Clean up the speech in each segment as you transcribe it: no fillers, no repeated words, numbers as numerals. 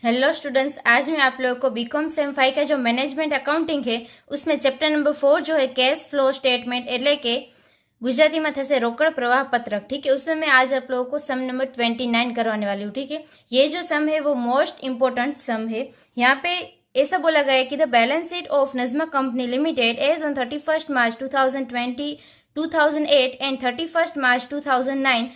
Hello students, आज मैं आप लोगों को बीकॉम सेम 5 का जो मैनेजमेंट अकाउंटिंग है उसमें चैप्टर नंबर 4 जो है कैश फ्लो स्टेटमेंट એટલે કે गुजराती में થશે रोकड़ प्रवाह पत्रक। ठीक है, उसमें मैं आज आप लोगों को सम नंबर 29 करवाने वाली हूँ। ठीक है, ये जो सम है वो मोस्ट इंपोर्टेंट सम है। यहाँ पे ऐसा बोला गया है कि the balance sheet of Najma company limited as on 31 March 2008 and 31 March 2009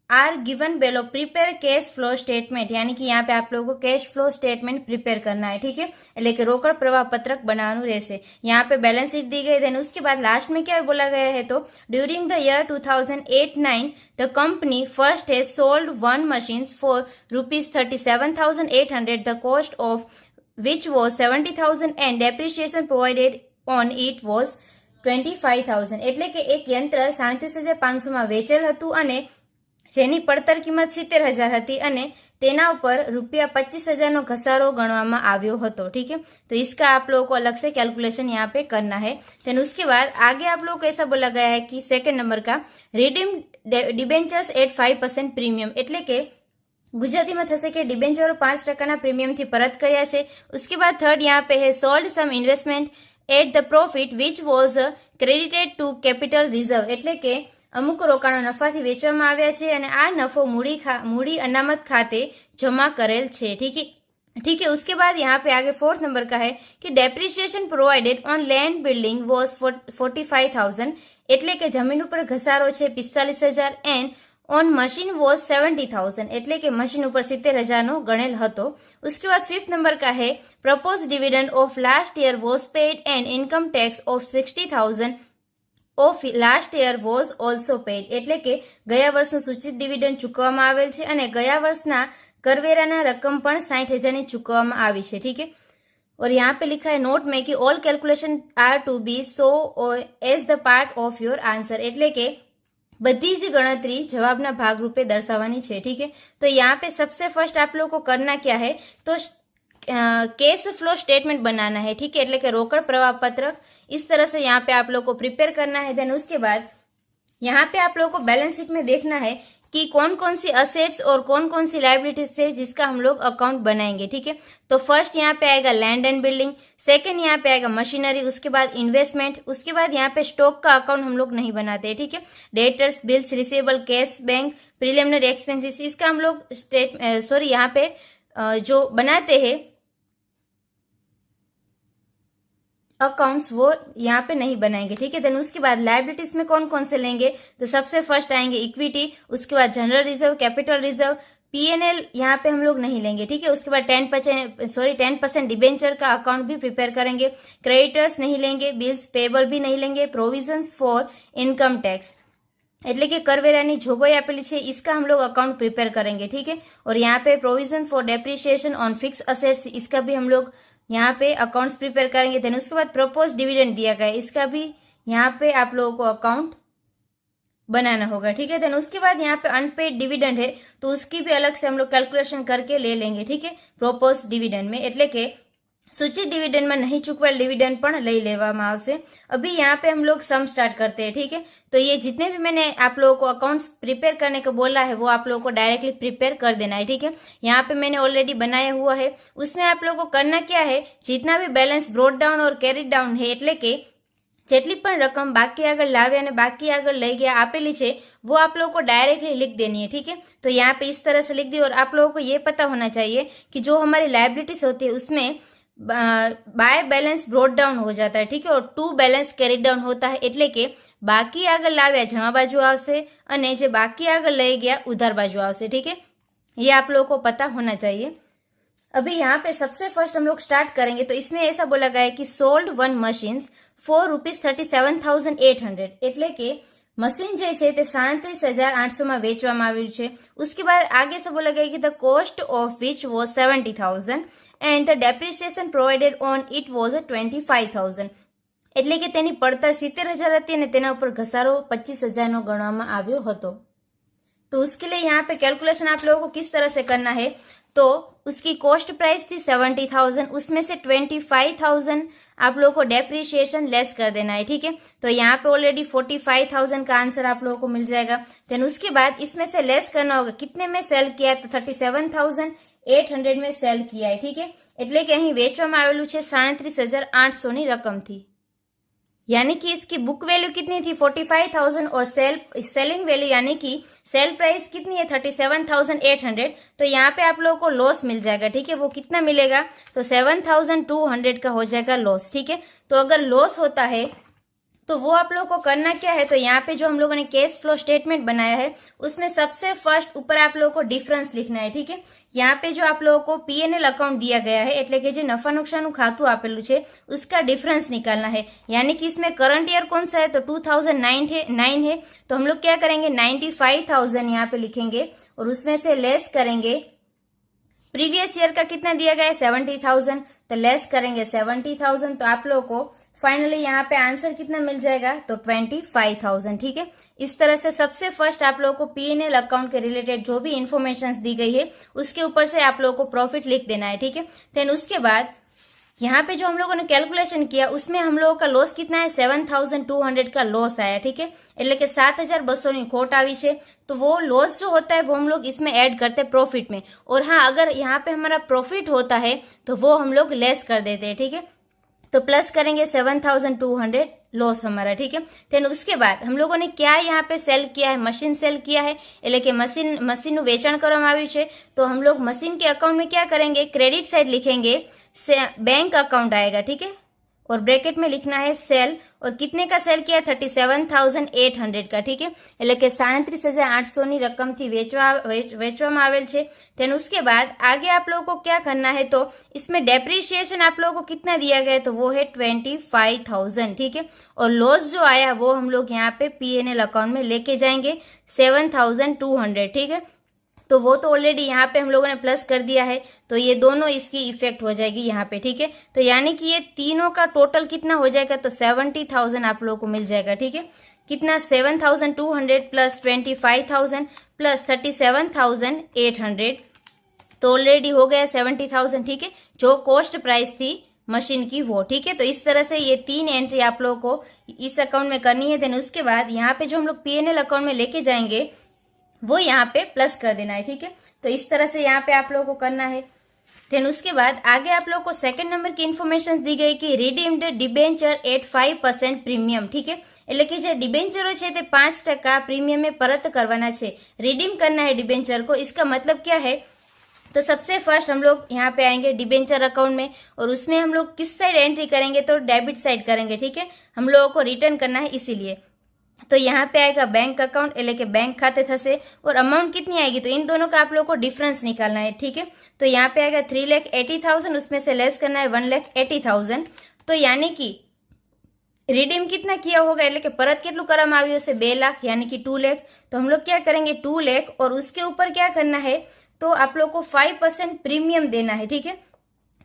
are given below prepare cash flow statement, यानी कि यहाँ पे आप लोगों को कैश फ्लो स्टेटमेंट प्रिपेयर करना है। ठीक है, એટલે કે રોકડ પ્રવાહ પત્રક બનાવવાનું રહેશે। यहाँ पे बैलेंस शीट दी गई, देन उसके बाद लास्ट में क्या बोला गया है, तो during the year 2008-9 the company first has sold one machine for ₹37,800 the cost of which was 70,000 and depreciation provided on it was 25,000। એટલે કે એક યંત્ર 37,500 માં વેચેલ હતું અને જેની પડતર કિંમત 70,000 હતી અને તેના ઉપર ₹25,000 નો घसारो गणवामा આવ્યો હતો। ठीक है, तो इसका आप लोगों को अलग से कैलकुलेशन यहाँ पे करना है। देन उसके बाद आगे आप लोगों को ऐसा बोला गया है कि सेकंड नंबर का रिडीम डिबेंचर्स एट 5% प्रीमियम, એટલે કે गुजराती में થશે કે ડિબેન્ચરો 5% प्रीमियम थी परत કર્યા છે। उसके बाद थर्ड यहाँ पे है sold some investment at the profit which was credited to capital reserve, એટલે કે અમુક રોકાણો નફાથી વેચવામાં આવ્યા છે અને આ નફો મૂડી અનામત ખાતે જમા કરેલ છે। ठीक है, उसके बाद यहाँ पे आगे फोर्थ नंबर का है कि depreciation provided on land building was 45,000, એટલે કે જમીન ઉપર ઘસારો છે 45,000 એન્ડ ऑन मशीन वॉज 70,000, એટલે કે મશીન ઉપર 70,000 નો ગણેલ હતો। उसके बाद फिफ्थ नंबर का है propose dividend of last year was paid and income tax of 60,000 of last year was also paid, એટલે કે ગયા વર્ષનું સૂચિત ડિવિડન્ડ ચૂકવવામાં આવેલ છે અને ગયા વર્ષના કરવેરાના રકમ પણ 60,000 ની ચૂકવવામાં આવી છે। ठीक है, और यहाँ पे लिखा है नोट में कि all calculation are to be show as the part of your answer, એટલે કે बधी ज गणतरी जवाबना भाग रूपे दर्शावानी छे। ठीक है, तो यहाँ पे सबसे फर्स्ट आप लोगों को करना क्या है, तो कैश फ्लो स्टेटमेंट बनाना है। ठीक है, એટલે કે रोकड़ प्रवाह पत्रक इस तरह से यहाँ पे आप लोगों को प्रिपेयर करना है। देन उसके बाद यहाँ पे आप लोगों को बैलेंस शीट में देखना है कि कौन कौन सी असेट्स और कौन कौन सी लायबिलिटीज है जिसका हम लोग अकाउंट बनाएंगे। ठीक है, तो फर्स्ट यहाँ पे आएगा लैंड एंड बिल्डिंग, सेकंड यहाँ पे आएगा मशीनरी, उसके बाद इन्वेस्टमेंट, उसके बाद यहाँ पे स्टॉक का अकाउंट हम लोग नहीं बनाते। ठीक है, debtors, bills, receivable, cash, bank, preliminary expenses, इसका हम लोग यहाँ पे जो बनाते हैं अकाउंट्स वो यहाँ पे नहीं बनाएंगे। ठीक है, देन उसके बाद लायबिलिटीज में कौन कौन से लेंगे, तो सबसे फर्स्ट आएंगे इक्विटी, उसके बाद general reserve, capital reserve, PNL यहाँ पे हम लोग नहीं लेंगे। ठीक है, उसके बाद 10% डिबेंचर का अकाउंट भी प्रिपेयर करेंगे, क्रेडिटर्स नहीं लेंगे, बिल्स पेबल भी नहीं लेंगे, प्रोविजंस फॉर इनकम टैक्स, એટલે કે કરવેરાની જોગવાઈ આપેલી છે इसका हम लोग अकाउंट प्रिपेयर करेंगे। ठीक है, और यहाँ पे provision for depreciation on fix assets, इसका भी हम लोग यहाँ पे अकाउंट्स प्रिपेयर करेंगे। देन उसके बाद प्रपोज डिविडेंड दिया गया है, इसका भी यहाँ पे आप लोगों को अकाउंट बनाना होगा। ठीक है, देन उसके बाद यहाँ पे अनपेड डिविडेंड है तो उसकी भी अलग से हम लोग कैलकुलेशन करके ले लेंगे। ठीक है, प्रोपोज डिविडेंड में, એટલે કે सूचित डिविडेंड में नहीं चुकवेल डिविडेंड पण लई लेवामां आवशे। अभी यहाँ पे हम लोग सम स्टार्ट करते हैं। ठीक है, तो ये जितने भी मैंने आप लोगों को अकाउंट्स प्रिपेयर करने को बोला है वो आप लोगों को डायरेक्टली प्रिपेयर कर देना है। ठीक है, यहाँ पे मैंने ऑलरेडी बनाया हुआ है, उसमें आप लोगों को करना क्या है, जितना भी बैलेंस ब्रोड डाउन और कैरीड डाउन है, એટલે કે જેટલી પણ રકમ બાકી આગળ લાવ્યા અને બાકી આગળ લઈ ગયા આપેલી છે वो आप लोगों को डायरेक्टली लिख देनी है। ठीक है, तो यहाँ पे इस तरह से लिख दी। और आप लोगों को ये पता होना चाहिए कि जो हमारी लायबिलिटीज होती है उसमें बाय बैलेंस ब्रोड डाउन हो जाता है। ठीक है, और टू बैलेंस कैरी डाउन होता है, એટલે કે બાકી આગળ લાવ્યા જમા બાજુ આવશે અને જે બાકી આગળ લઈ ગયા ઉધાર બાજુ આવશે। ठीक है, ये आप लोगों को पता होना चाहिए। अभी यहाँ पे सबसे फर्स्ट हम लोग स्टार्ट करेंगे, तो इसमें ऐसा बोला गया है कि सोल्ड वन मशीन फॉर ₹37,800, એટલે કે मशीन જે છે તે 37,800 માં વેચવામાં આવ્યું છે। उसके बाद आगे से बोला गया कि the cost of which was 70,000 and the depreciation provided on it was 25,000, એટલે કે તેની પડતર 70,000 હતી અને તેના ઉપર ઘસારો 25,000 નો ગણવામાં આવ્યો હતો। तो उसके लिए यहाँ पे कैलकुलेशन आप लोगों को किस तरह से करना है, तो उसकी कॉस्ट प्राइस थी 70,000, उसमें से 25,000 आप लोगों को डेप्रिसिएशन लेस कर देना है। ठीक है, तो यहाँ पे ऑलरेडी 45,000 का आंसर आप लोगों को मिल जाएगा। देन उसके बाद इसमें से लेस करना होगा, कितने में सेल किया, तो 37,000 800 में સેલ किया है, ठीक है। એટલે કે અહીં વેચવામાં આવેલું છે 37,800 ની રકમથી, यानी कि इसकी बुक वैल्यू कितनी थी 45,000 और सेलिंग वैल्यू यानी कि सेल प्राइस कितनी है 37,800। तो यहाँ पे आप लोगों को लॉस मिल जाएगा, ठीक है। वो कितना मिलेगा तो 7,200 का हो जाएगा लॉस, ठीक है। तो अगर लॉस होता है तो वो आप लोगों को करना क्या है, तो यहाँ पे जो हम लोगों ने कैश फ्लो स्टेटमेंट बनाया है उसमें सबसे फर्स्ट ऊपर आप लोगों को डिफरेंस लिखना है, ठीक है। यहाँ पे जो आप लोगों को पीएनएल अकाउंट दिया गया है એટલે કે જે નફા નુકસાનનું ખાતું આપેલું છે उसका डिफरेंस निकालना है, यानी कि इसमें करंट ईयर कौन सा है तो 2009 है। तो हम लोग क्या करेंगे 95,000 यहाँ पे लिखेंगे और उसमें से लेस करेंगे प्रीवियस ईयर का कितना दिया गया है 70,000, तो लेस करेंगे 70,000। तो आप लोगों को फाइनली यहाँ पे आंसर कितना मिल जाएगा तो 25,000, ठीक है। इस तरह से सबसे फर्स्ट आप लोगों को पीएनएल अकाउंट के रिलेटेड जो भी इंफॉर्मेशन दी गई है उसके ऊपर से आप लोगों को प्रॉफिट लिख देना है, ठीक है। देन उसके बाद यहाँ पे जो हम लोगों ने कैलकुलेशन किया उसमें हम लोगों का लॉस कितना है 7,200 का लॉस आया, ठीक है। એટલે કે 7,200 ની ખોટ આવી છે, तो वो लॉस जो होता है वो हम लोग इसमें ऐड करते हैं प्रॉफिट में। और हाँ, अगर यहाँ पे हमारा प्रॉफिट होता है तो वो हम लोग लेस कर देते हैं, ठीक है। तो प्लस करेंगे 7,200 लॉस हमारा, ठीक है। देन उसके बाद हम लोगों ने क्या यहाँ पे सेल किया है, मशीन सेल किया है એટલે કે મશીનનું વેચાણ કરવામાં આવ્યું છે। तो हम लोग मशीन के अकाउंट में क्या करेंगे क्रेडिट साइड लिखेंगे, बैंक अकाउंट आएगा, ठीक है। और ब्रैकेट में लिखना है सेल, और कितने का सेल किया 37,800 का, ठीक है। એટલે કે 37,800 ની રકમથી વેચવામાં આવેલ છે। देन उसके बाद आगे आप लोगों को क्या करना है तो इसमें डेप्रिसिएशन आप लोगों को कितना दिया गया है तो वो है 25,000, ठीक है। और लॉस जो आया वो हम लोग यहाँ पे पीएनएल अकाउंट में लेके जाएंगे 7,200, ठीक है। तो वो तो ऑलरेडी यहाँ पे हम लोगों ने प्लस कर दिया है, तो ये दोनों इसकी इफेक्ट हो जाएगी यहाँ पे, ठीक है। तो यानी कि ये तीनों का टोटल कितना हो जाएगा तो 70,000 आप लोगों को मिल जाएगा, ठीक है। कितना 7,200 प्लस 25,000 प्लस 37,800, तो ऑलरेडी हो गया 70,000, ठीक है। जो कॉस्ट प्राइस थी मशीन की वो, ठीक है। तो इस तरह से ये 3 एंट्री आप लोगों को इस अकाउंट में करनी है। देन उसके बाद यहाँ पे जो हम लोग पीएनएल अकाउंट में लेके जाएंगे वो यहाँ पे प्लस कर देना है, ठीक है। तो इस तरह से यहाँ पे आप लोगों को करना है। देन उसके बाद आगे आप लोगों को सेकंड नंबर की इन्फॉर्मेशन दी गई कि रिडीम्ड डिबेंचर एट 5% प्रीमियम, ठीक है। એટલે કે જે ડિબેન્ચરો છે તે 5% પ્રીમિયમે પરત કરવાના છે, रिडीम करना है डिबेंचर को। इसका मतलब क्या है तो सबसे फर्स्ट हम लोग यहाँ पे आएंगे डिबेंचर अकाउंट में, और उसमें हम लोग किस साइड एंट्री करेंगे तो डेबिट साइड करेंगे, ठीक है। हम लोगों को रिटर्न करना है इसीलिए। तो यहाँ पे आएगा बैंक अकाउंट એટલે કે बैंक खाते થશે, और अमाउंट कितनी आएगी तो इन दोनों का आप लोगों को डिफरेंस निकालना है, ठीक है। तो यहाँ पे आएगा 3,80,000, उसमें से लेस करना है 1,80,000। तो यानी कि रिडीम कितना किया होगा એટલે કે પરત કેટલું કરવામાં આવ્યું હશે 2 लाख, यानी कि 2 लाख। तो हम लोग क्या करेंगे 2 लाख, और उसके ऊपर क्या करना है तो आप लोग को 5% प्रीमियम देना है, ठीक है।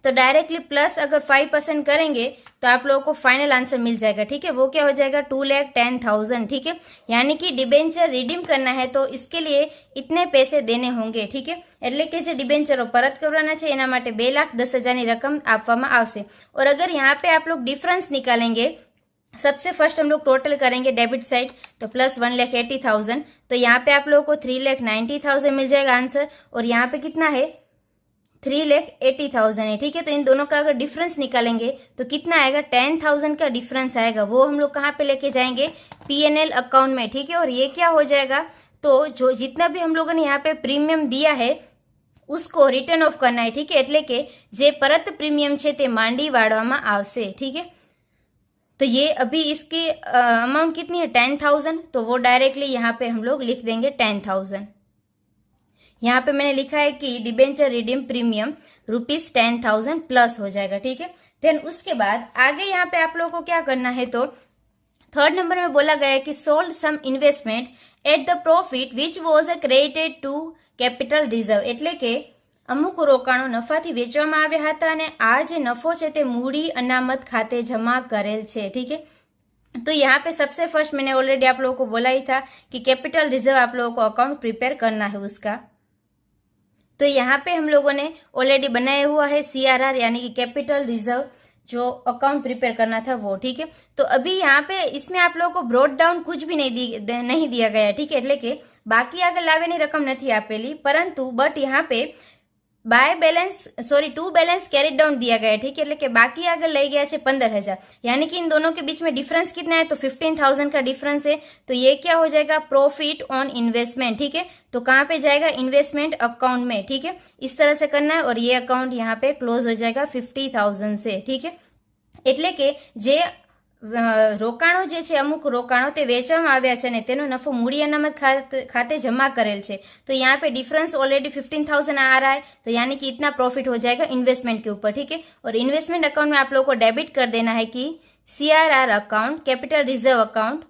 तो डायरेक्टली प्लस अगर 5% करेंगे तो आप लोगों को फाइनल आंसर मिल जाएगा, ठीक है। वो क्या हो जाएगा 2,10,000, ठीक है। यानी कि डिबेंचर रिडीम करना है तो इसके लिए इतने पैसे देने होंगे, ठीक है। એટલે કે જે डिबेंचरो परत करवाना है एना माटे 2,10,000 ની रकम આપવામાં આવશે। और अगर यहाँ पे आप लोग डिफरेंस निकालेंगे, सबसे फर्स्ट हम लोग टोटल करेंगे डेबिट साइड, तो प्लस 1,80,000, तो यहाँ पे आप लोगों को 3,90,000 मिल जाएगा आंसर। और यहाँ पे कितना है 3,80,000 है, ठीक है। तो इन दोनों का अगर डिफरेंस निकालेंगे तो कितना आएगा 10,000 का डिफरेंस आएगा, वो हम लोग कहाँ पे लेके जाएंगे पीएनएल अकाउंट में, ठीक है। और ये क्या हो जाएगा तो जो जितना भी हम लोगों ने यहाँ पे प्रीमियम दिया है उसको रिटर्न ऑफ करना है, ठीक है। એટલે કે જે પરત પ્રીમિયમ છે તે માંડી વાળવામાં આવશે, ठीक है। तो ये अभी इसकी अमाउंट कितनी है 10,000, तो वो डायरेक्टली यहाँ पे हम लोग लिख देंगे 10,000। यहाँ पे मैंने लिखा है कि डिबेंचर रिडीम प्रीमियम ₹10,000 प्लस हो जाएगा, ठीक है। देन उसके बाद आगे यहाँ पे आप लोगों को क्या करना है तो थर्ड नंबर में बोला गया है कि sold some investment at the profit which was credited to capital reserve, એટલે કે અમુક રોકાણો નફાથી વેચવામાં આવ્યા હતા અને આ જે નફો છે તે મૂડી અનામત ખાતે જમા કરેલ છે, ठीक है। तो यहाँ पे सबसे फर्स्ट मैंने ऑलरेडी आप लोगों को बोला ही था कि कैपिटल रिजर्व आप लोगों को अकाउंट प्रिपेयर करना है उसका। तो यहाँ पे हम लोगों ने ऑलरेडी बनाया हुआ है CRR, यानी कि कैपिटल रिजर्व जो अकाउंट प्रिपेयर करना था वो, ठीक है। तो अभी यहाँ पे इसमें आप लोगों को ब्रोड डाउन कुछ भी नहीं दिया गया है, ठीक है। એટલે કે બાકી આગળ લાવેની રકમ નથી આપેલી, પરંતુ બટ यहाँ पे by balance to balance carried down दिया गया है, ठीक है, એટલે કે બાકી આગળ લઈ ગયા છે 15,000, यानी कि इन दोनों के बीच में डिफरेंस कितना है, तो 15,000 का डिफरेंस है, तो ये क्या हो जाएगा, प्रॉफिट ऑन इन्वेस्टमेंट, ठीक है। तो कहाँ पे जाएगा, इन्वेस्टमेंट अकाउंट में, ठीक है, इस तरह से करना है और ये अकाउंट यहाँ पे क्लोज हो जाएगा 50,000 से, ठीक है। એટલે કે જે રોકાણો જે છે, અમુક રોકાણો તે વેચવામાં આવ્યા છે અને તેનો નફો મૂડી અનામત खाते जमा करेल છે, तो यहाँ पे डिफरेंस ऑलरेडी 15,000 आ रहा है, तो यानी कि इतना प्रॉफिट हो जाएगा इन्वेस्टमेंट के ऊपर, ठीक है। और इन्वेस्टमेंट अकाउंट में आप लोगों को डेबिट कर देना है कि CRR account, capital reserve account,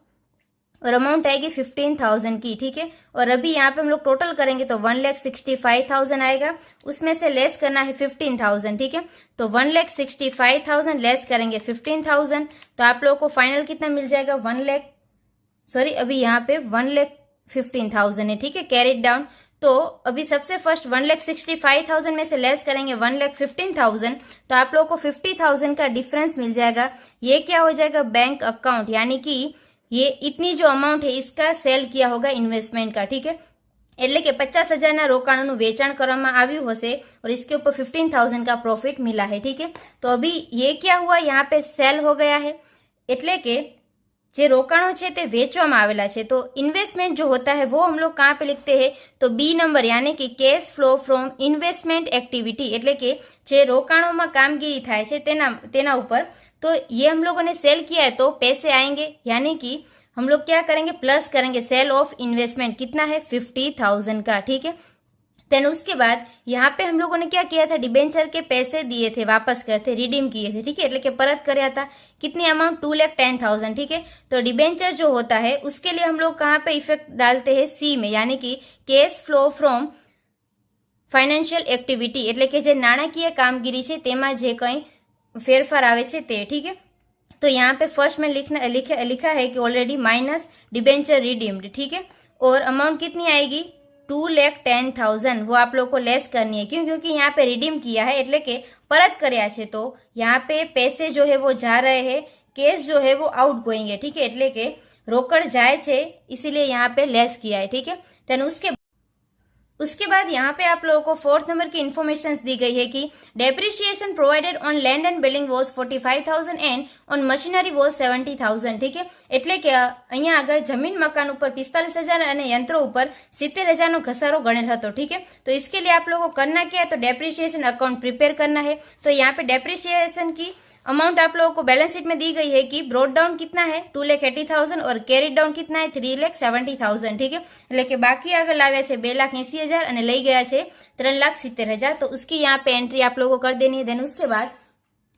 और अमाउंट आएगी 15,000 की, ठीक है। और अभी यहाँ पे हम लोग टोटल करेंगे तो 1,65,000 आएगा, उसमें से लेस करना है 15,000, ठीक है। तो 1,65,000 लेस करेंगे 15,000, तो आप लोगों को फाइनल कितना मिल जाएगा, अभी यहाँ पे 1,15,000 है, ठीक है, कैरिड डाउन। तो अभी सबसे फर्स्ट 1,65,000 में से लेस करेंगे 1,15,000, तो आप लोगों को 50,000 का डिफरेंस मिल जाएगा। ये क्या हो जाएगा, बैंक अकाउंट, यानी कि ये इतनी जो अमाउंट है इसका सेल किया होगा इन्वेस्टमेंट का, ठीक है। એટલે કે 50,000 રોકાણોનું વેચાણ કરવામાં આવ્યું હશે और इसके ऊपर 15,000 का प्रॉफिट मिला है, ठीक है। तो अभी ये क्या हुआ, यहाँ पे सेल हो गया है, એટલે કે જે રોકાણો છે તે વેચવામાં આવેલા છે, तो इन्वेस्टमेंट जो होता है वो हम लोग कहाँ पे लिखते हैं, तो बी नंबर, यानी कि cash flow from investment activity, એટલે કે જે રોકાણોમાં કામગીરી થાય છે તેના ઉપર, तो ये हम लोगों ने सेल किया है तो पैसे आएंगे, यानी कि हम लोग क्या करेंगे, प्लस करेंगे सेल ऑफ इन्वेस्टमेंट, कितना है 50,000 का, ठीक है। देन उसके बाद यहाँ पे हम लोगों ने क्या किया था, डिबेंचर के पैसे दिए थे, वापस करे थे, रिडीम किए थे, ठीक है, એટલે કે परत કર્યા था, कितनी अमाउंट 2,10,000, ठीक है। तो डिबेंचर जो होता है उसके लिए हम लोग कहाँ पे इफेक्ट डालते हैं, सी में, यानी कि cash flow from financial activity, એટલે કે જે નાણાકીય કામગીરી છે તેમાં જે કંઈ फेरफार आवे छे ते, ठीक है। तो यहाँ पे फर्स्ट में लिखा है कि ऑलरेडी माइनस डिबेंचर रिडीम्ड, ठीक है। और अमाउंट कितनी आएगी, 2,10,000, वो आप लोग को लेस करनी है, क्यों, क्योंकि यहाँ पे रिडीम किया है, એટલે કે परत કર્યા છે, तो यहाँ पे पैसे जो है वो जा रहे हैं, कैश जो है वो आउट गोइंग है, ठीक है, એટલે કે रोकड़ जाए छे, इसीलिए यहाँ पे लेस किया है, ठीक है। देन उसके बाद यहाँ पे आप लोगों को 4th नंबर की इन्फॉर्मेशन दी गई है कि depreciation provided on land and building was 45,000 and on machinery was 70,000, ठीक है। એટલે કે અહીંયા આગળ જમીન મકાન ઉપર 45,000 અને યંત્રો ઉપર 70,000 નો ઘસારો ગણેલ હતો, ठीक है। तो इसके लिए आप लोगों को करना क्या है, तो डेप्रिशिएशन अकाउंट प्रिपेयर करना है। तो यहाँ पे डेप्रिशिएशन की अमाउंट आप लोगों को बैलेंस शीट में दी गई है कि ब्रॉड डाउन कितना है 2,80,000 और कैरी डाउन कितना है 3,70,000, ठीक है। એટલે કે બાકી આગળ લાવ્યા છે 2,80,000 અને લઈ ગયા છે 3,70,000, तो उसकी यहाँ पे एंट्री आप लोगों को कर देनी है। देन उसके बाद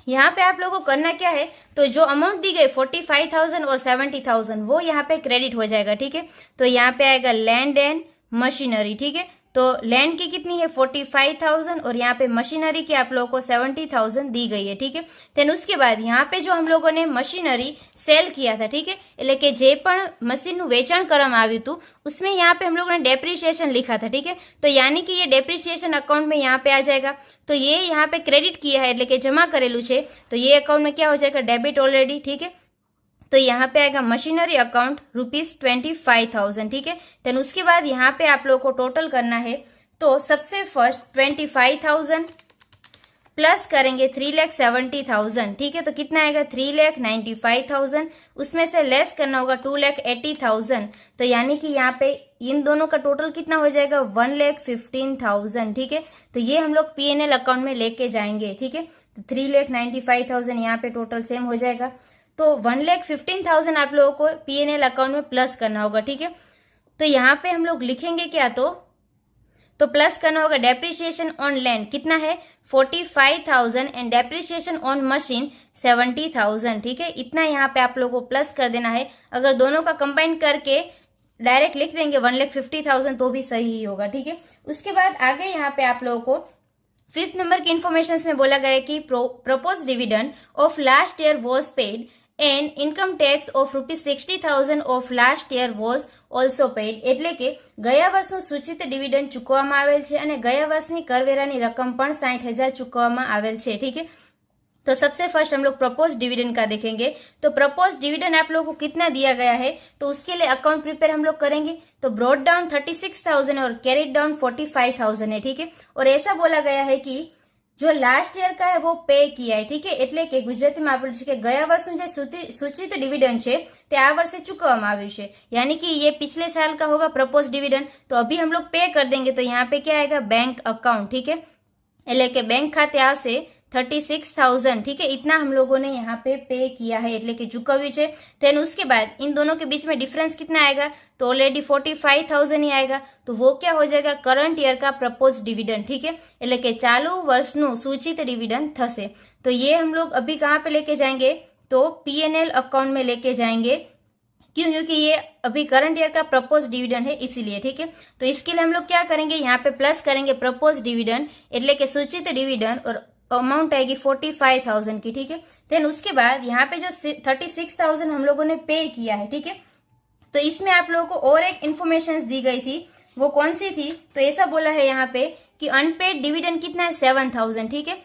यहाँ पे आप लोगों को करना क्या है, तो जो अमाउंट दी गई 45,000 और 70,000 वो यहाँ पे क्रेडिट हो जाएगा, ठीक है। तो यहाँ पे आएगा लैंड एंड मशीनरी, ठीक है। तो लैंड की कितनी है 45,000 और यहाँ पे मशीनरी की आप लोगों को 70,000 दी गई है, ठीक है। देन उसके बाद यहाँ पे जो हम लोगों ने मशीनरी सेल किया था, ठीक है, એટલે કે જે પણ મશીનનું વેચાણ કરવામાં આવ્યું હતું उसमें यहाँ पे हम लोगों ने डेप्रिशिएशन लिखा था, ठीक है। तो यानी कि ये डेप्रिशिएशन अकाउंट में यहाँ पे आ जाएगा, तो ये यहाँ पे क्रेडिट किया है એટલે કે जमा करेलू છે, तो ये अकाउंट में क्या हो जाएगा, डेबिट ऑलरेडी, ठीक है। तो यहाँ पे आएगा मशीनरी अकाउंट ₹25,000, ठीक है। देन उसके बाद यहाँ पे आप लोगों को टोटल करना है, तो सबसे फर्स्ट 25,000 प्लस करेंगे 3,70,000, ठीक है। तो कितना आएगा 3,95,000, उसमें से लेस करना होगा 2,80,000, तो यानी कि यहाँ पे इन दोनों का टोटल कितना हो जाएगा 1,15,000, ठीक है। तो ये हम लोग P&L अकाउंट में लेके जाएंगे, ठीक है। तो 3,95,000 यहाँ पे टोटल सेम हो जाएगा, तो 1,15,000 आप लोगों को P&L अकाउंट में प्लस करना होगा, ठीक है। तो यहाँ पे हम लोग लिखेंगे क्या, तो प्लस करना होगा डेप्रिशिएशन ऑन लैंड कितना है 45,000 एंड डेप्रिशिएशन ऑन मशीन 70,000, ठीक है। इतना यहाँ पे आप लोगों को प्लस कर देना है। अगर दोनों का कंबाइन करके डायरेक्ट लिख देंगे 1,50,000 तो भी सही ही होगा, ठीक है। उसके बाद आगे यहाँ पे आप लोगों को 5th नंबर की इन्फॉर्मेशन में बोला गया है कि propose dividend of last year was paid and income tax of ₹60,000 of last year was also paid, એટલે કે ગયા વર્ષનું સૂચિત ડિવિડન્ડ ચૂકવવામાં આવેલ છે અને ગયા વર્ષની કરવેરાની રકમ પણ 60,000 ચૂકવવામાં આવેલ છે, ठीक है। तो सबसे फर्स्ट हम लोग प्रपोज डिविडेंड का देखेंगे। तो प्रपोज डिविडेंड आप लोगों को कितना दिया गया है, तो उसके लिए अकाउंट प्रिपेयर हम लोग करेंगे। तो ब्रॉट डाउन 36,000 और कैरिड डाउन 45,000 है, ठीक है। और ऐसा बोला गया है कि जो लास्ट ईयर का है वो पे किया है, ठीक है। એટલે કે ગુજરાતીમાં આપણે છે કે ગયા વર્ષનું જે સૂચિત ડિવિડન્ડ છે તે આ વર્ષે ચૂકવવામાં આવ્યું છે, यानी कि ये पिछले साल का होगा प्रपोज डिविडेंड। तो अभी हम लोग पे कर देंगे, तो यहाँ पे क्या आएगा, बैंक अकाउंट, ठीक है। એટલે કે बैंक खाते આવશે 36,000, ठीक है। इतना हम लोगों ने यहाँ पे किया है, એટલે કે चुकव्યું છે। देन उसके बाद इन दोनों के बीच में डिफरेंस कितना आएगा, तो ऑलरेडी 45,000 ही आएगा। तो वो क्या हो जाएगा, करंट ईयर का प्रपोज डिविडेंड, ठीक है। એટલે કે चालू वर्षનું सूचित डिविडेंड થશે। तो ये हम लोग अभी कहाँ पे लेके जाएंगे, तो पीएनएल अकाउंट में लेके जाएंगे। क्यों, क्योंकि ये अभी करंट ईयर का प्रपोज डिविडेंड है, इसीलिए, ठीक है। तो इसके लिए हम लोग क्या करेंगे, यहाँ पे प्लस करेंगे प्रपोज डिविडेंड, એટલે કે सूचित डिविडेंड, और अमाउंट आएगी 45,000 की, ठीक है। देन उसके बाद यहाँ पे जो 36,000 हम लोगों ने पे किया है, ठीक है। तो इसमें आप लोगों को और एक इन्फॉर्मेशन दी गई थी, वो कौन सी थी, तो ऐसा बोला है यहाँ पे कि अनपेड डिविडेंड कितना है, 7,000, ठीक है।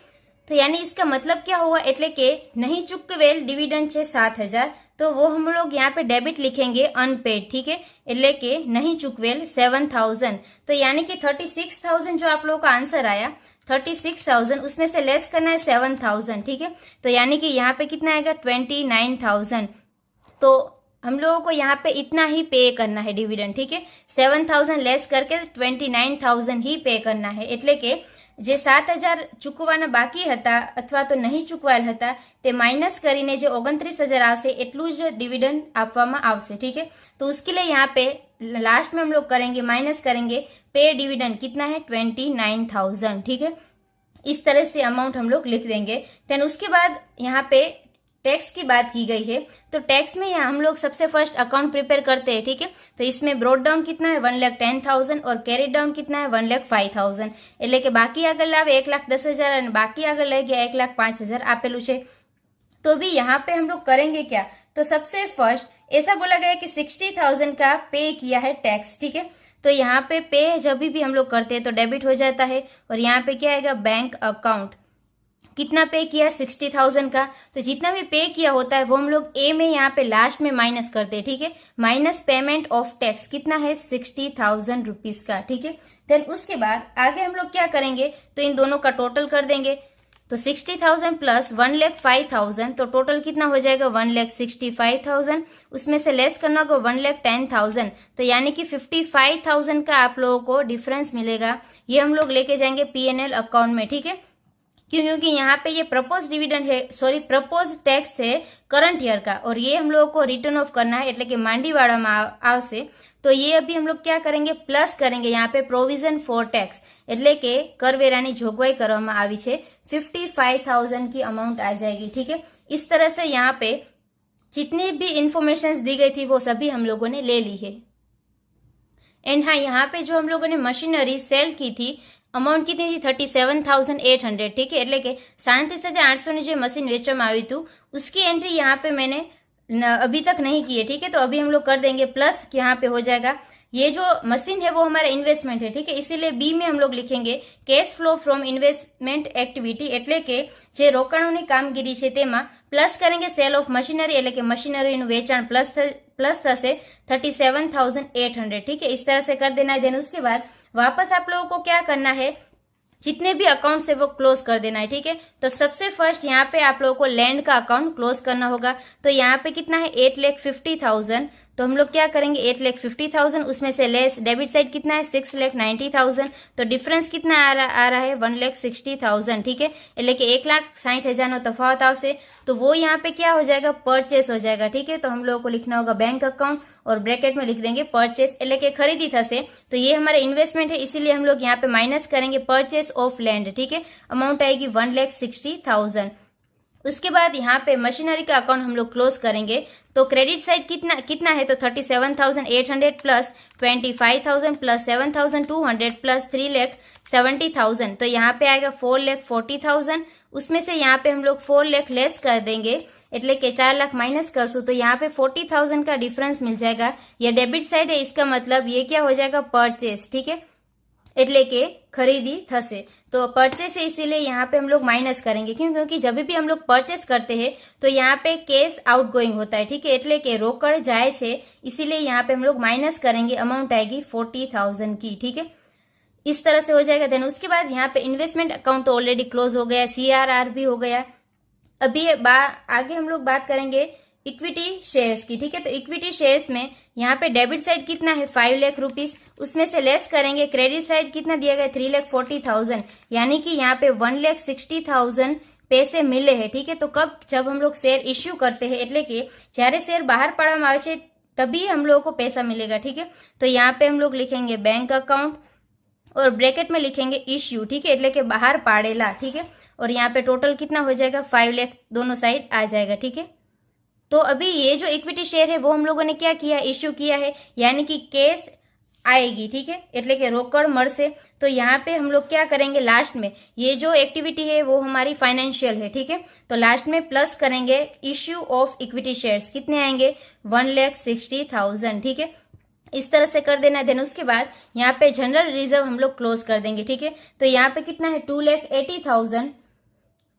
तो यानी इसका मतलब क्या हुआ, એટલે કે नहीं चुकवेल डिविडेंड है 7,000, तो वो हम लोग यहाँ पे डेबिट लिखेंगे अनपेड, ठीक है। એટલે કે नहीं चुकवेल 7,000। तो यानी कि 36,000 जो आप लोगों का आंसर आया 36,000, उसमें से लेस करना है 7,000, ठीक है। तो यानी कि यहाँ पे कितना आएगा, 29,000। तो हम लोगों को यहाँ पे इतना ही पे करना है डिविडेंड, ठीक है। 7,000 लेस करके 29,000 ही पे करना है। એટલે કે જે 7,000 ચૂકવવાના બાકી હતા અથવા તો નહીં ચૂકવાયેલ હતા તે માઇનસ કરીને જે 29,000 આવશે એટલું જ डिविडेंड આપવામાં આવશે, ठीक है। तो उसके लिए यहाँ पे लास्ट में हम लोग करेंगे, माइनस करेंगे पे डिविडेंड कितना है, 29,000, ठीक है। इस तरह से अमाउंट हम लोग लिख देंगे। देन उसके बाद यहाँ पे टैक्स की बात की गई है, तो टैक्स में यहाँ हम लोग सबसे फर्स्ट अकाउंट प्रिपेयर करते हैं, ठीक है। तो इसमें ब्रॉट डाउन कितना है, 1,10,000 और कैरी डाउन कितना है, 1,05,000। એટલે કે બાકી આગળ લાવે 1,10,000 અને બાકી આગળ લઈ ગયા 1,05,000 आपेलू है। तो भी यहाँ पे हम लोग करेंगे क्या, तो सबसे फर्स्ट ऐसा बोला गया कि 60,000 का पे किया है टैक्स, ठीक है। तो यहाँ पे जब भी हम लोग करते हैं तो डेबिट हो जाता है, और यहाँ पे क्या आएगा, बैंक अकाउंट। कितना पे किया, 60,000 का। तो जितना भी पे किया होता है वो हम लोग ए में यहाँ पे लास्ट में माइनस करते हैं, ठीक है। माइनस पेमेंट ऑफ टैक्स कितना है, 60,000 रुपीज का, ठीक है। देन उसके बाद आगे हम लोग क्या करेंगे, तो इन दोनों का टोटल कर देंगे। तो 60,000 प्लस 1,05,000, तो टोटल कितना हो जाएगा, 1,65,000। उसमें से लेस करना होगा 1,10,000, तो यानी कि 55,000 का आप लोगों को डिफरेंस मिलेगा। ये हम लोग लेके जाएंगे पीएनएल अकाउंट में, ठीक है। क्योंकि यहाँ पे ये प्रपोज डिविडेंड है, सॉरी प्रपोज टैक्स है करंट ईयर का, और ये हम लोगों को रिटर्न ऑफ करना है, એટલે કે માંડીવાળામાં આવશે। तो ये अभी हम लोग क्या करेंगे, प्लस करेंगे यहाँ पे प्रोविजन फॉर टैक्स, એટલે કે કરવેરાની જોગવાઈ કરવામાં આવી છે, 55,000 की अमाउंट आ जाएगी, ठीक है। इस तरह से यहाँ पे जितनी भी इंफॉर्मेशन दी गई थी वो सभी हम लोगों ने ले ली है। एंड हाँ, यहाँ पे जो हम लोगों ने मशीनरी सेल की थी, अमाउंट कितनी थी, 37,800, ठीक है। એટલે કે 37,800 ની જે मशीन વેચવામાં આવી હતું उसकी एंट्री यहाँ पे मैंने अभी तक नहीं की है, ठीक है। तो अभी हम लोग कर देंगे प्लस, यहाँ पे हो जाएगा, ये जो मशीन है वो हमारा इन्वेस्टमेंट है, ठीक है। इसीलिए बी में हम लोग लिखेंगे cash flow from investment activity, એટલે કે જે રોકાણોની કામગીરી છે તેમાં પ્લસ કરેंगे સેલ ઓફ મશીનરી, એટલે કે મશીનરીનું વેચાણ प्लस થશે 37,800, ठीक है। इस तरह से कर देना है। देन उसके बाद वापस आप लोगों को क्या करना है, जितने भी अकाउंट है वो क्लोज कर देना है, ठीक है। तो सबसे फर्स्ट यहाँ पे आप लोगों को लैंड का अकाउंट क्लोज करना होगा। तो यहाँ पे कितना है, 8,50,000। तो हम लोग क्या करेंगे, 8,50,000, उसमें से लेस डेबिट साइड कितना है, 6,90,000। तो डिफरेंस कितना आ रहा है, 1,60,000, ठीक है। એટલે કે 1,60,000 નો તફાવત આવશે। तो वो यहाँ पे क्या हो जाएगा, परचेस हो जाएगा, ठीक है। तो हम लोगों को लिखना होगा बैंक अकाउंट और ब्रैकेट में लिख देंगे परचेस, એટલે કે खरीदी થશે। तो ये हमारा इन्वेस्टमेंट है, इसीलिए हम लोग यहाँ पे माइनस करेंगे परचेस ऑफ लैंड, ठीक है। अमाउंट आएगी 1,60,000। उसके बाद यहाँ पे मशीनरी का अकाउंट हम लोग क्लोज करेंगे। तो क्रेडिट साइड कितना है, तो 37,800 प्लस 25,000 प्लस 7,200 प्लस 3,70,000। तो यहाँ पे आएगा 4,40,000। उसमें से यहाँ पे हम लोग 4 लाख लेस कर देंगे, એટલે કે 4 लाख माइनस करसू, तो यहाँ पे 40,000 का डिफरेंस मिल जाएगा। ये डेबिट साइड है, इसका मतलब ये क्या हो जाएगा, परचेस, ठीक है, એટલે કે खरीदी થશે। तो परचेस है इसीलिए यहाँ पे हम लोग माइनस करेंगे, क्यों? क्योंकि जब भी हम लोग परचेस करते हैं तो यहाँ पे कैश आउट गोइंग होता है, ठीक है, એટલે કે रोकड़ जाए छे, इसीलिए यहाँ पे हम लोग माइनस करेंगे, अमाउंट आएगी 40,000 की, ठीक है, इस तरह से हो जाएगा। देन उसके बाद यहाँ पे इन्वेस्टमेंट अकाउंट तो ऑलरेडी क्लोज हो गया, CRR भी हो गया। अभी आगे हम लोग बात करेंगे इक्विटी शेयर्स की, ठीक है। तो इक्विटी शेयर्स में यहाँ पे डेबिट साइड कितना है 5 लाख रुपीज, उसमें से लेस करेंगे क्रेडिट साइड कितना दिया गया 3,40,000, यानी कि यहाँ पे 1,60,000 पैसे मिले हैं, ठीक है। तो कब? जब हम लोग शेयर इश्यू करते हैं, એટલે કે જ્યારે शेयर बाहर પાડવામાં આવે છે तभी हम लोगों को पैसा मिलेगा, ठीक है। तो यहाँ पे हम लोग लिखेंगे बैंक अकाउंट और ब्रैकेट में लिखेंगे इश्यू, ठीक है, એટલે કે बाहर पाड़ेला, ठीक है। और यहाँ पे टोटल कितना हो जाएगा 5 लाख, दोनों साइड आ जाएगा, ठीक है। तो अभी ये जो इक्विटी शेयर है वो हम लोगों ने क्या किया, इश्यू किया है, यानी कि कैश आएगी, ठीक है, એટલે કે रोकड़ मरसे। तो यहाँ पे हम लोग क्या करेंगे, लास्ट में ये जो एक्टिविटी है वो हमारी फाइनेंशियल है, ठीक है, तो लास्ट में प्लस करेंगे इश्यू ऑफ इक्विटी शेयर्स, कितने आएंगे 1,60,000, ठीक है, इस तरह से कर देना। देन उसके बाद यहाँ पे जनरल रिजर्व हम लोग क्लोज कर देंगे, ठीक है। तो यहाँ पे कितना है 2,80,000,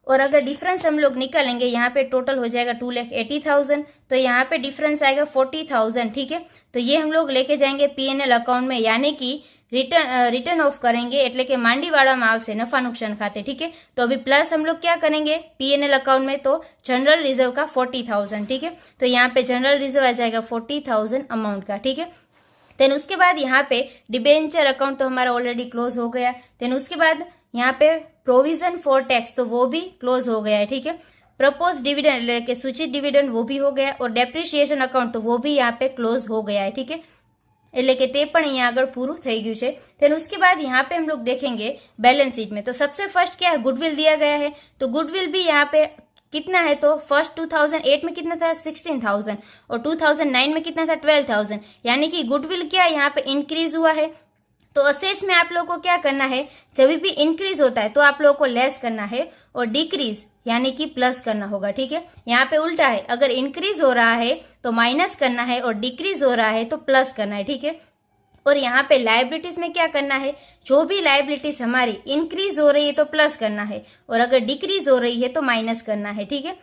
और अगर डिफरेंस हम लोग निकालेंगे यहाँ पे टोटल हो जाएगा 2,80,000, तो यहाँ पे डिफरेंस आएगा 40,000, ठीक है। तो ये हम लोग लेके जाएंगे P&L अकाउंट में, यानी कि रिटर्न ऑफ करेंगे, એટલે કે માંડી વાળામાં આવશે नफा नुकसान खाते, ठीक है। तो अभी प्लस हम लोग क्या करेंगे P&L अकाउंट में, तो जनरल रिजर्व का 40,000, ठीक है। तो यहाँ पे जनरल रिजर्व आ जाएगा 40,000 अमाउंट का, ठीक है। देन उसके बाद यहाँ पे डिबेंचर अकाउंट तो हमारा ऑलरेडी क्लोज हो गया। देन उसके बाद यहाँ पे प्रोविजन फॉर टैक्स तो वो भी क्लोज हो गया है, ठीक है। प्रपोज डिविडेंड એટલે કે सूचित डिविडेंड वो भी हो गया, और डेप्रिसिएशन अकाउंट तो वो भी यहाँ पे क्लोज हो गया है, ठीक है, એટલે કે તે પણ અહીંયા આગળ પૂરું થઈ ગયું છે। देन उसके बाद यहाँ पे हम लोग देखेंगे बैलेंस शीट में, तो सबसे फर्स्ट क्या है, गुडविल दिया गया है, तो गुडविल भी यहाँ पे कितना है, तो फर्स्ट 2008 में कितना था 16,000, और 2009 में कितना था 12,000, यानी कि गुडविल क्या यहाँ पे इंक्रीज हुआ है। तो असेट्स में आप लोगों को क्या करना है, जब भी इंक्रीज होता है तो आप लोगों को लेस करना है, और डिक्रीज यानी कि प्लस करना होगा, ठीक है। यहाँ पे उल्टा है, अगर इंक्रीज हो रहा है तो माइनस करना है, और डिक्रीज हो रहा है तो प्लस करना है, ठीक है। और यहाँ पे लायबिलिटीज में क्या करना है, जो भी लायबिलिटीज हमारी इंक्रीज हो रही है तो प्लस करना है, और अगर डिक्रीज हो रही है तो माइनस करना है, ठीक है।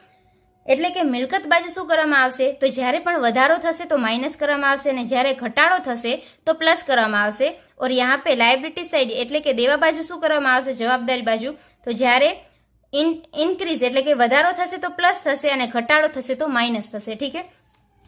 એટલે કે મિલકત બાજુ શું કરવામાં આવશે, તો જ્યારે પણ વધારો થશે તો માઇનસ કરવામાં આવશે, અને જ્યારે ઘટાડો થશે તો પ્લસ કરવામાં આવશે। और यहाँ पे લાયબિલિટી સાઈડ એટલે કે દેવા બાજુ શું કરવામાં આવશે, જવાબદારી બાજુ, તો જ્યારે ઇન્ક્રીઝ એટલે કે વધારો થશે તો પ્લસ થશે, અને ઘટાડો થશે તો माइनस થશે, ठीक है।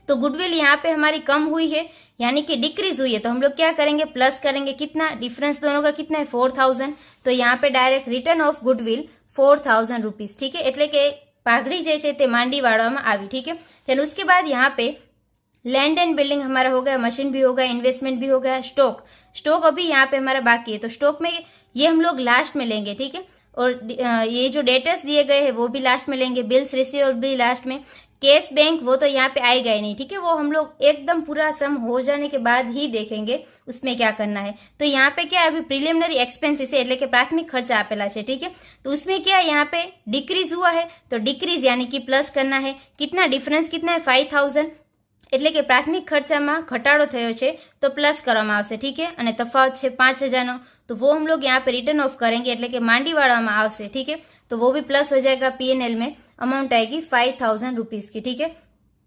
तो गुडविल यहाँ पे हमारी कम हुई है, यानी कि डिक्रीज हुई है, तो हम लोग क्या करेंगे प्लस करेंगे, कितना डिफरेंस दोनों का कितना है 4,000, तो यहाँ पे direct return of goodwill 4,000 rupees, ठीक है, એટલે કે पागड़ी जे छे ते मांडी वाड़वामां आवी, ठीक है। फिर उसके बाद यहाँ पे लैंड एंड बिल्डिंग हमारा हो गया, मशीन भी हो गया, इन्वेस्टमेंट भी हो गया, स्टॉक अभी यहाँ पे हमारा बाकी है, तो स्टॉक में ये हम लोग लास्ट में लेंगे, ठीक है। और ये जो डेटर्स दिए गए हैं वो भी लास्ट में लेंगे, बिल्स रिसीव भी लास्ट में, कैश बैंक वो तो यहाँ पे आएगा ही नहीं, ठीक है, वो हम लोग एकदम पूरा सम हो जाने के बाद ही देखेंगे उसमें क्या करना है। तो यहाँ पे क्या अभी प्रिलिमिनरी एक्सपेंसेस है, એટલે કે प्राथमिक खर्चा आपेला है, ठीक है। तो उसमें क्या यहाँ पे डिक्रीज हुआ है, तो डिक्रीज यानी कि प्लस करना है, कितना डिफरेंस कितना है 5,000, એટલે કે प्राथमिक खर्चाમાં घटाड़ो थयो छे तो प्लस કરવામાં આવશે, ठीक है, અને તફાવત છે 5,000 નો, तो वो हम लोग यहाँ पे रिटर्न ऑफ करेंगे, એટલે કે માંડી વાળામાં આવશે, ठीक है। तो वो भी प्लस हो जाएगा, P&L में अमाउंट आएगी 5,000 रुपीज की, ठीक है।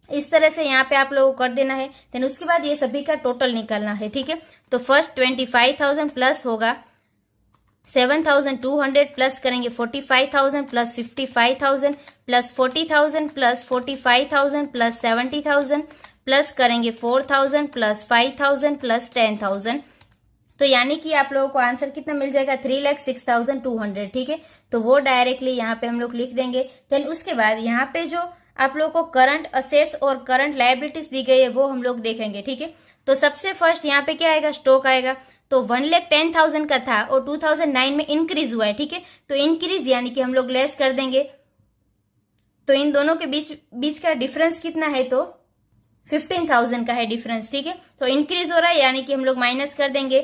इस तरह से यहाँ पे आप लोगों को कर देना है। देन उसके बाद ये सभी का टोटल निकालना है, ठीक है। तो फर्स्ट 25,000 प्लस होगा 7,200, प्लस करेंगे 45,000 plus 55,000 plus 40,000 plus 45,000 plus 70,000 plus करेंगे 4,000 प्लस 5,000 प्लस 10,000, तो यानी कि आप लोगों को आंसर कितना मिल जाएगा 3,06,200, ठीक है। तो वो डायरेक्टली यहाँ पे हम लोग लिख देंगे। देन उसके बाद यहाँ पे जो आप लोगों को करंट असेट्स और करंट लायबिलिटीज दी गई है वो हम लोग देखेंगे, ठीक है। तो सबसे फर्स्ट यहाँ पे क्या आएगा, स्टॉक आएगा, तो 1,10,000 का था और 2009 में इंक्रीज हुआ है, ठीक है। तो इंक्रीज यानी कि हम लोग लेस कर देंगे, तो इन दोनों के बीच का डिफरेंस कितना है, तो 15,000 का है डिफरेंस, ठीक है। तो इंक्रीज हो रहा है यानी कि हम लोग माइनस कर देंगे,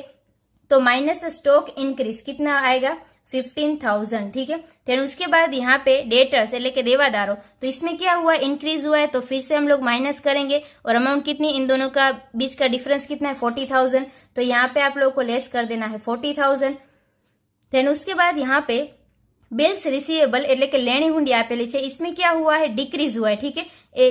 तो माइनस स्टॉक इंक्रीज कितना आएगा 15,000, ठीक है। फिर उसके बाद यहाँ पे डेटर्स એટલે કે देवादारों, तो इसमें क्या हुआ इंक्रीज हुआ है, तो फिर से हम लोग माइनस करेंगे, और अमाउंट कितनी इन दोनों का बीच का डिफरेंस कितना है 40,000, तो यहाँ पे आप लोगों को लेस कर देना है 40,000। देन उसके बाद यहाँ पे बिल्स रिसीवेबल એટલે કે લેણી હુંડી આપેલી છે, इसमें क्या हुआ है, डिक्रीज हुआ है, ठीक है।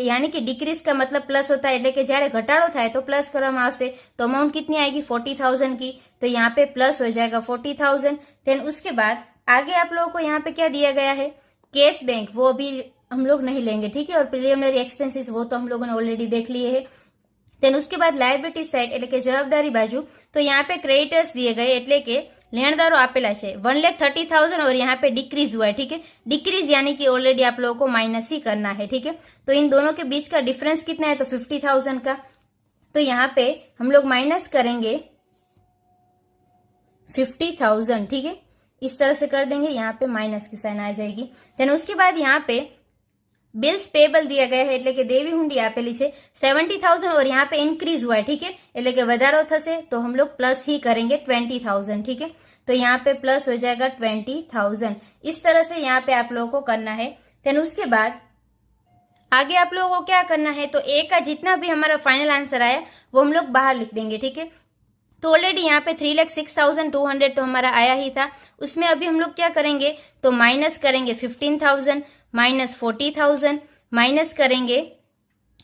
यानी कि डिक्रीज का मतलब प्लस होता है, એટલે કે જ્યારે ઘટાડો થાય તો પ્લસ કરવામાં આવશે, तो अमाउंट कितनी आएगी 40,000 की, तो यहाँ पे प्लस हो जाएगा 40,000। देन उसके बाद आगे आप लोगों को यहाँ पे क्या दिया गया है, कैश बैंक, वो अभी हम लोग नहीं लेंगे, ठीक है। और प्रिलिमिनरी एक्सपेंसेस वो तो हम लोगों ने ऑलरेडी देख लिए है। देन उसके बाद लायबिलिटी साइड એટલે કે જવાબદારી बाजू, तो यहाँ पे क्रेडिटर्स दिए गए એટલે કે लेनदारों आपेला है 1,30,000 और यहाँ पे डिक्रीज हुआ है, ठीक है। डिक्रीज यानी कि ऑलरेडी आप लोगों को माइनस ही करना है, ठीक है। तो इन दोनों के बीच का डिफरेंस कितना है, तो 50,000 का, तो यहाँ पे हम लोग माइनस करेंगे 50,000, ठीक है। इस तरह से कर देंगे, यहाँ पे माइनस की साइन आ जाएगी। देन उसके बाद यहाँ पे बिल्स पेबल दिया गया है એટલે કે દેવી હુંડી આપેલી છે 70,000 और यहाँ पे इंक्रीज हुआ है, ठीक है। એટલે કે વધારો થશે तो हम लोग प्लस ही करेंगे 20,000, ठीक है। तो यहाँ पे प्लस हो जाएगा 20,000। इस तरह से यहाँ पे आप लोगों को करना है। देन उसके बाद आगे आप लोगों को क्या करना है, तो ए का जितना भी हमारा फाइनल आंसर आया वो हम लोग बाहर लिख देंगे, ठीक है। तो ऑलरेडी यहाँ पे 3,06,200 तो हमारा आया ही था, उसमें अभी हम लोग क्या करेंगे, तो माइनस करेंगे 15,000 माइनस 40,000 माइनस करेंगे,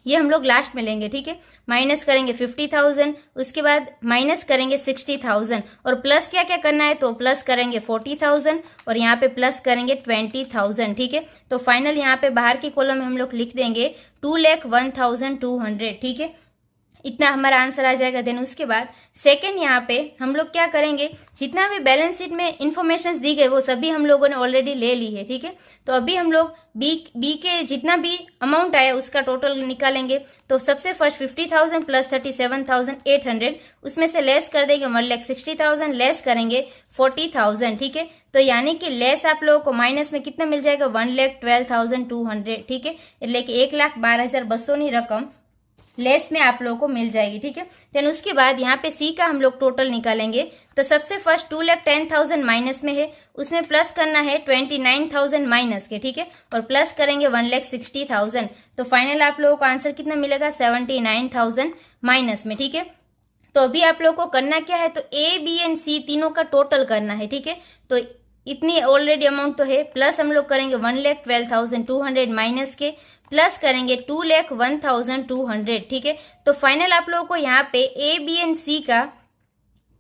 ये हम लोग लास्ट में लेंगे, ठीक है। माइनस करेंगे 50,000, उसके बाद माइनस करेंगे 60,000 और प्लस क्या क्या करना है, तो प्लस करेंगे 40,000 और यहाँ पे प्लस करेंगे 20,000, ठीक है। तो फाइनल यहाँ पे बाहर की कॉलम में हम लोग लिख देंगे 2,01,200, ठीक है। इतना हमारा आंसर आ जाएगा। देन उसके बाद सेकंड यहाँ पे हम लोग क्या करेंगे, जितना भी बैलेंस शीट में इंफॉर्मेशन दी गई वो सभी हम लोगों ने ऑलरेडी ले ली है, ठीक है। तो अभी हम लोग बी के जितना भी अमाउंट आया उसका टोटल निकालेंगे। तो सबसे फर्स्ट 50,000 प्लस 37,800, उसमें से लेस कर देंगे 1,60,000, लेस करेंगे 40,000, ठीक है। तो यानी कि लेस आप लोगों को माइनस में कितना मिल जाएगा, 1,12,200, ठीक है। એટલે કે 1,12,200 ની रकम लेस में आप लोगों को मिल जाएगी, ठीक है। देन उसके बाद यहाँ पे सी का हम लोग टोटल निकालेंगे। तो सबसे फर्स्ट 2,10,000 माइनस में है, उसमें प्लस करना है 29,000 माइनस के, ठीक है। और प्लस करेंगे 1,60,000, तो फाइनल आप लोगों को आंसर कितना मिलेगा, 79,000 माइनस में, ठीक है। तो अभी आप लोगों को करना क्या है, तो ए बी एंड सी तीनों का टोटल करना है, ठीक है। तो इतनी ऑलरेडी अमाउंट तो है, प्लस हम लोग करेंगे 1,12,200 माइनस के, प्लस करेंगे 2,01,200, ठीक है। तो फाइनल आप लोगों को यहाँ पे ए बी एंड सी का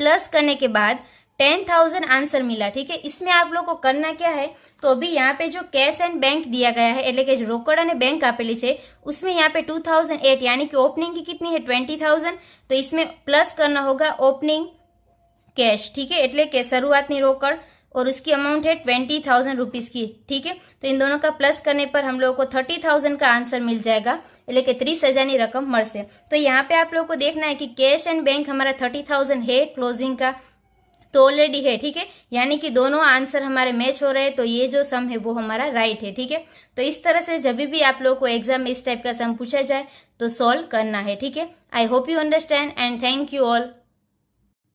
प्लस करने के बाद 10,000 आंसर मिला, ठीक है। इसमें आप लोगों को करना क्या है, तो अभी यहाँ पे जो कैश एंड बैंक दिया गया है એટલે કે जो रोकड़ અને बैंक આપેલી છે उसमें यहाँ पे 2008 यानी कि ओपनिंग की कितनी है 20,000, तो इसमें प्लस करना होगा ओपनिंग कैश, ठीक है। એટલે કે शुरुआतनी रोकड़ और उसकी अमाउंट है 20,000 रुपीज की, ठीक है। तो इन दोनों का प्लस करने पर हम लोगों को 30,000 का आंसर मिल जाएगा એટલે કે 30,000 ની रकम મળશે। तो यहाँ पे आप लोगों को देखना है कि कैश एंड बैंक हमारा 30,000 है क्लोजिंग का, तो ऑलरेडी है, ठीक है। यानी कि दोनों आंसर हमारे मैच हो रहे हैं, तो ये जो सम है वो हमारा राइट है, ठीक है। तो इस तरह से जब भी आप लोगों को एग्जाम में इस टाइप का सम पूछा जाए तो सॉल्व करना है, ठीक है। I hope you understand and thank you all.